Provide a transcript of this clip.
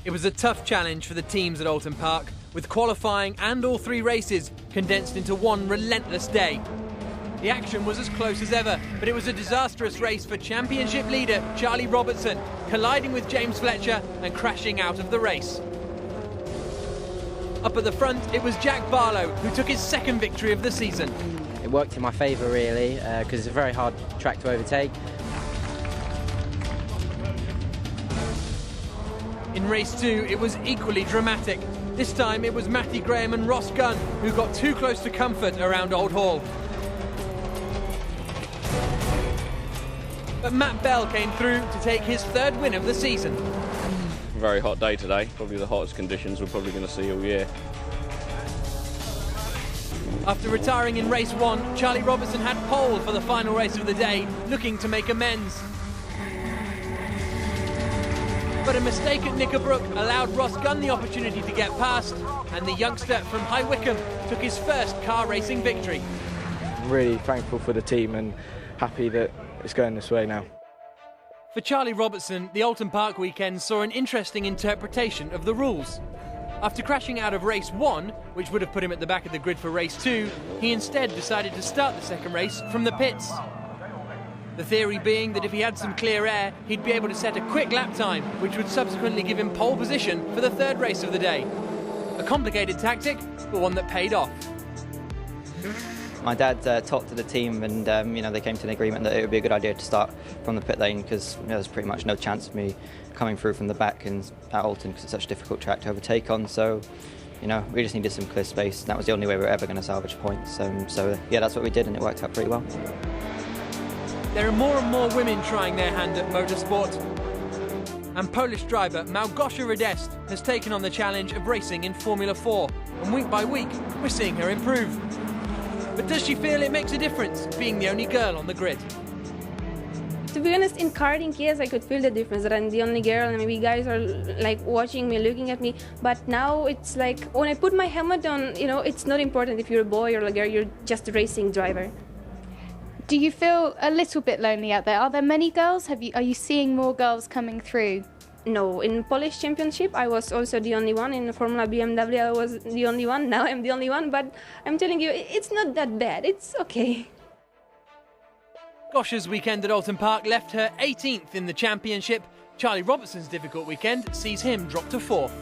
It was a tough challenge for the teams at Oulton Park, with qualifying and all three races condensed into one relentless day. The action was as close as ever, but it was a disastrous race for championship leader Charlie Robertson, colliding with James Fletcher and crashing out of the race. Up at the front, it was Jack Barlow who took his second victory of the season. It worked in my favour really, because it's a very hard track to overtake. In race 2, it was equally dramatic. This time it was Matty Graham and Ross Gunn who got too close to comfort around Old Hall. But Matt Bell came through to take his third win of the season. Very hot day today, probably the hottest conditions we're probably going to see all year. After retiring in race 1, Charlie Robertson had pole for the final race of the day, looking to make amends. But a mistake at Knickerbrook allowed Ross Gunn the opportunity to get past, and the youngster from High Wycombe took his first car racing victory. I'm really thankful for the team and happy that it's going this way now. For Charlie Robertson, the Oulton Park weekend saw an interesting interpretation of the rules. After crashing out of race 1, which would have put him at the back of the grid for race 2, he instead decided to start the second race from the pits. The theory being that if he had some clear air, he'd be able to set a quick lap time, which would subsequently give him pole position for the third race of the day. A complicated tactic, but one that paid off. My dad talked to the team and they came to an agreement that it would be a good idea to start from the pit lane because there's pretty much no chance of me coming through from the back and at Oulton because it's such a difficult track to overtake on. So, we just needed some clear space. That was the only way we were ever going to salvage points. So that's what we did and it worked out pretty well. There are more and more women trying their hand at motorsport. And Polish driver Małgosia Radest has taken on the challenge of racing in Formula 4. And week by week, we're seeing her improve. But does she feel it makes a difference, being the only girl on the grid? To be honest, in karting, yes, I could feel the difference that I'm the only girl and maybe guys are like watching me, looking at me. But now it's like, when I put my helmet on, it's not important if you're a boy or a girl, you're just a racing driver. Do you feel a little bit lonely out there? Are there many girls? Are you seeing more girls coming through? No, in Polish Championship I was also the only one. In Formula BMW I was the only one. Now I'm the only one, but I'm telling you, it's not that bad. It's okay. Gosia's weekend at Oulton Park left her 18th in the championship. Charlie Robertson's difficult weekend sees him drop to 4th.